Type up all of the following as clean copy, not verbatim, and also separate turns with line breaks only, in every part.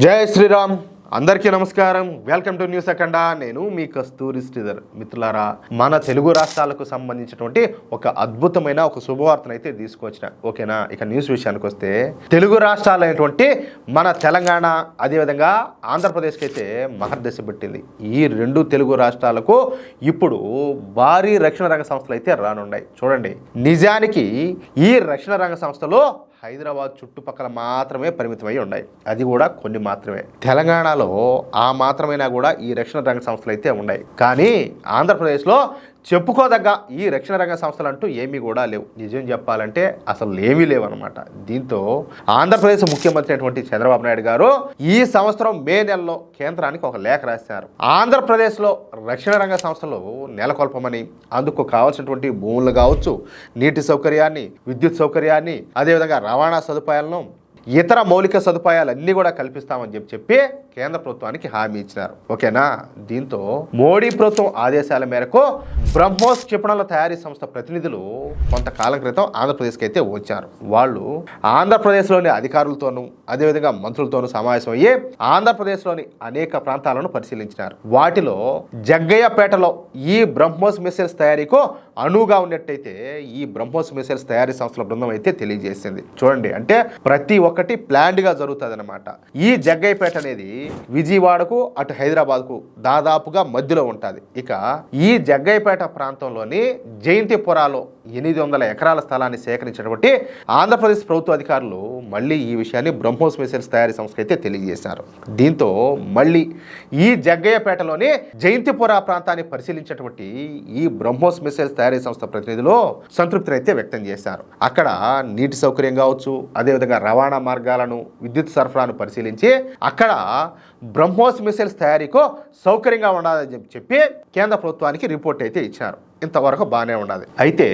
జై శ్రీరామ్. అందరికీ నమస్కారం. వెల్కమ్ టు న్యూస్ అఖండ. నేను మీ కస్తూరి శ్రీధర్. మిత్రులారా, మన తెలుగు రాష్ట్రాలకు సంబంధించినటువంటి ఒక అద్భుతమైన ఒక శుభవార్తను అయితే తీసుకొచ్చిన. ఓకేనా? ఇక న్యూస్ విషయానికి వస్తే, తెలుగు రాష్ట్రాలైనటువంటి మన తెలంగాణ అదేవిధంగా ఆంధ్రప్రదేశ్కి అయితే మహర్దశ పెట్టింది. ఈ రెండు తెలుగు రాష్ట్రాలకు ఇప్పుడు భారీ రక్షణ రంగ సంస్థలు అయితే రానున్నాయి. చూడండి, నిజానికి ఈ రక్షణ రంగ సంస్థలు హైదరాబాద్ చుట్టుపక్కల మాత్రమే పరిమితమై ఉన్నాయి. అది కూడా కొన్ని మాత్రమే. తెలంగాణలో ఆ మాత్రమైనా కూడా ఈ రక్షణ రంగ సంస్థలు అయితే ఉన్నాయి. కానీ ఆంధ్రప్రదేశ్లో చెప్పుకోదగ్గ ఈ రక్షణ రంగ సంస్థలు అంటూ ఏమీ కూడా లేవు. నిజం చెప్పాలంటే అసలు ఏమీ లేవు అనమాట. దీంతో ఆంధ్రప్రదేశ్ ముఖ్యమంత్రి అయినటువంటి చంద్రబాబు నాయుడు గారు ఈ సంవత్సరం మే నెలలో కేంద్రానికి ఒక లేఖ రాశారు. ఆంధ్రప్రదేశ్లో రక్షణ రంగ సంస్థలు నెలకొల్పమని, అందుకు కావాల్సినటువంటి భూములు కావచ్చు, నీటి సౌకర్యాన్ని, విద్యుత్ సౌకర్యాన్ని, అదేవిధంగా రవాణా సదుపాయాలను, ఇతర మౌలిక సదుపాయాలన్నీ కూడా కల్పిస్తామని చెప్పి కేంద్ర ప్రభుత్వానికి హామీ ఇచ్చినారు. ఓకేనా? దీంతో మోడీ ప్రభుత్వం ఆదేశాల మేరకు బ్రహ్మోస్ క్షిపణుల తయారీ సంస్థ ప్రతినిధులు కొంతకాలం క్రితం ఆంధ్రప్రదేశ్కి అయితే వచ్చారు. వాళ్ళు ఆంధ్రప్రదేశ్లోని అధికారులతోనూ అదేవిధంగా మంత్రులతోనూ సమావేశం అయ్యి ఆంధ్రప్రదేశ్లోని అనేక ప్రాంతాలను పరిశీలించినారు. వాటిలో జగ్గయ్యపేటలో ఈ బ్రహ్మోస్ మిసైల్స్ తయారీకు అనువుగా ఉన్నట్టయితే ఈ బ్రహ్మోస్ మిసైల్స్ తయారీ సంస్థల బృందం అయితే తెలియజేసింది. చూడండి, అంటే ప్రతి ఒక్కటి ప్లాన్డ్గా జరుగుతుంది అనమాట. ఈ జగ్గయ్యపేట అనేది విజయవాడకు అటు హైదరాబాద్కు దాదాపుగా మధ్యలో ఉంటుంది. ఇక ఈ జగ్గయ్యపేట ప్రాంతంలోని జయంతిపురాలో 800 ఎకరాల స్థలాన్ని సేకరించినటువంటి ఆంధ్రప్రదేశ్ ప్రభుత్వ అధికారులు మళ్ళీ ఈ విషయాన్ని బ్రహ్మోస్ మిసైల్స్ తయారీ సంస్థకి అయితే తెలియజేశారు. దీంతో మళ్ళీ ఈ జగ్గయ్యపేటలోని జయంతిపుర ప్రాంతాన్ని పరిశీలించినటువంటి ఈ బ్రహ్మోస్ మిసైల్స్ తయారీ సంస్థ ప్రతినిధులు సంతృప్తిని అయితే వ్యక్తం చేశారు. అక్కడ నీటి సౌకర్యం కావచ్చు, అదేవిధంగా రవాణా మార్గాలను, విద్యుత్ సరఫరాను పరిశీలించి అక్కడ బ్రహ్మోస్ మిసైల్స్ తయారీకు సౌకర్యంగా ఉండాలని చెప్పి కేంద్ర ప్రభుత్వానికి రిపోర్ట్ అయితే ఇచ్చారు. ఇంతవరకు బాగానే ఉన్నది. అయితే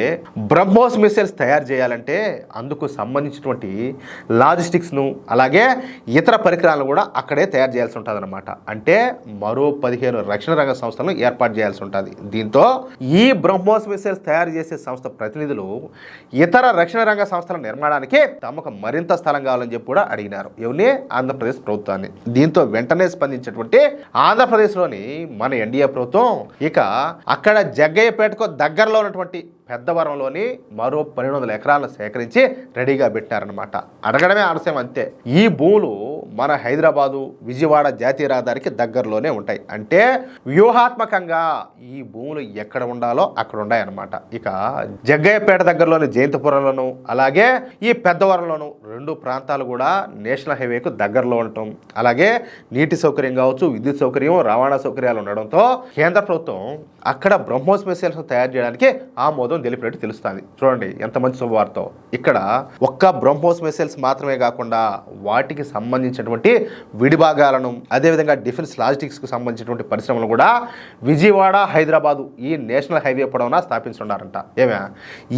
బ్రహ్మోస్ మిసైల్స్ తయారు చేయాలంటే అందుకు సంబంధించినటువంటి లాజిస్టిక్స్ను అలాగే ఇతర పరికరాలను కూడా అక్కడే తయారు చేయాల్సి ఉంటుంది అనమాట. అంటే మరో 15 రక్షణ రంగ సంస్థలను ఏర్పాటు చేయాల్సి ఉంటుంది. దీంతో ఈ బ్రహ్మోస్ మిసైల్స్ తయారు చేసే సంస్థ ప్రతినిధులు ఇతర రక్షణ రంగ సంస్థల నిర్మాణానికి తమకు మరింత స్థలం కావాలని చెప్పి కూడా అడిగినారు. ఎవరిని? ఆంధ్రప్రదేశ్ ప్రభుత్వాన్ని. దీంతో వెంటనే స్పందించినటువంటి ఆంధ్రప్రదేశ్లోని మన ఎన్డీఏ ప్రభుత్వం ఇక అక్కడ జగ్గయ్యపేట దగ్గరలో ఉన్నటువంటి పెద్దవరంలోని మరో 1200 ఎకరాలను సేకరించి రెడీగా పెట్టారనమాట. అడగడమే ఆలస్యం అంతే. ఈ భూములు మన హైదరాబాదు విజయవాడ జాతీయ రహదారికి దగ్గరలోనే ఉంటాయి. అంటే వ్యూహాత్మకంగా ఈ భూములు ఎక్కడ ఉండాలో అక్కడ ఉన్నాయన్నమాట. ఇక జగ్గయ్యపేట దగ్గరలోని జయంతిపురంలోను అలాగే ఈ పెద్దవరంలోను 2 ప్రాంతాలు కూడా నేషనల్ హైవేకు దగ్గరలో ఉండటం, అలాగే నీటి సౌకర్యం కావచ్చు, విద్యుత్ సౌకర్యం, రవాణా సౌకర్యాలు ఉండడంతో కేంద్ర ప్రభుత్వం అక్కడ బ్రహ్మోస్ మిసైల్స్ తయారు చేయడానికి ఆమోదం తెలిపినట్టు తెలుస్తుంది. చూడండి ఎంత మంచి శుభవార్త. ఇక్కడ ఒక్క బ్రహ్మోస్ మిసైల్స్ మాత్రమే కాకుండా వాటికి సంబంధించినటువంటి విడిభాగాలను అదేవిధంగా డిఫెన్స్ లాజిస్టిక్స్కు సంబంధించినటువంటి పరిశ్రమలు కూడా విజయవాడ హైదరాబాదు ఈ నేషనల్ హైవే పొడవునా స్థాపించున్నారంట.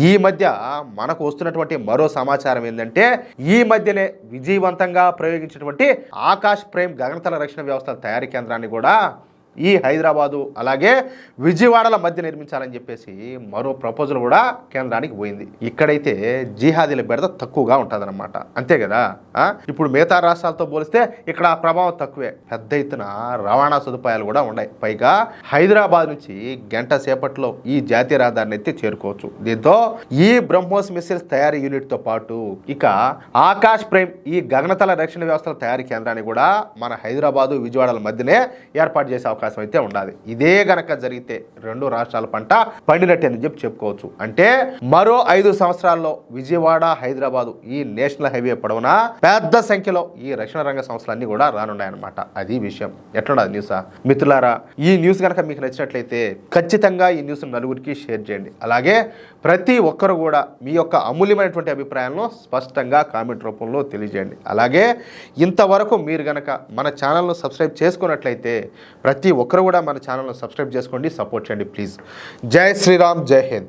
ఈ మధ్య మనకు వస్తున్నటువంటి మరో సమాచారం ఏంటంటే, ఈ మధ్యనే విజయవంతంగా ప్రయోగించినటువంటి ఆకాశ్ ప్రైమ్ గగనతల రక్షణ వ్యవస్థల తయారీ కేంద్రాన్ని కూడా ఈ హైదరాబాదు అలాగే విజయవాడల మధ్య నిర్మించాలని చెప్పేసి మరో ప్రపోజల్ కూడా కేంద్రానికి పోయింది. ఇక్కడైతే జిహాదీల బెడద తక్కువగా ఉంటుందన్నమాట. అంతే కదా? ఇప్పుడు మిగతా రాష్ట్రాలతో పోలిస్తే ఇక్కడ ఆ ప్రభావం తక్కువే. పెద్ద ఎత్తున రవాణా సదుపాయాలు కూడా ఉన్నాయి. పైగా హైదరాబాద్ నుంచి గంట సేపట్లో ఈ జాతీయ రహదారిని అయితే చేరుకోవచ్చు. దీంతో ఈ బ్రహ్మోస్ మిసైల్స్ తయారీ యూనిట్తో పాటు ఇక ఆకాశ్ ప్రైమ్ ఈ గగనతల రక్షణ వ్యవస్థల తయారీ కేంద్రాన్ని కూడా మన హైదరాబాదు విజయవాడల మధ్యనే ఏర్పాటు చేసే అవకాశం అయితే ఉండాలి. ఇదే గనక జరిగితే 2 రాష్ట్రాల పంట పండినట్టే అని చెప్పుకోవచ్చు. అంటే మరో 5 సంవత్సరాల్లో విజయవాడ హైదరాబాదు ఈ నేషనల్ హైవే పొడవునా పెద్ద సంఖ్యలో ఈ రక్షణ రంగ సంస్థలన్నీ కూడా రానున్నాయన్నమాట. అది విషయం. ఎట్లున్నది న్యూసా? మిత్రులారా, ఈ న్యూస్ కనుక మీకు నచ్చినట్లయితే ఖచ్చితంగా ఈ న్యూస్ నలుగురికి షేర్ చేయండి. అలాగే ప్రతి ఒక్కరు కూడా మీ యొక్క అమూల్యమైనటువంటి అభిప్రాయాలను స్పష్టంగా కామెంట్ రూపంలో తెలియజేయండి. అలాగే ఇంతవరకు మీరు గనక మన ఛానల్ను సబ్స్క్రైబ్ చేసుకున్నట్లయితే ప్రతి ఒక్కరు కూడా మన ఛానల్ను సబ్స్క్రైబ్ చేసుకోండి, సపోర్ట్ చేయండి ప్లీజ్. జై శ్రీరామ్, జై హింద్.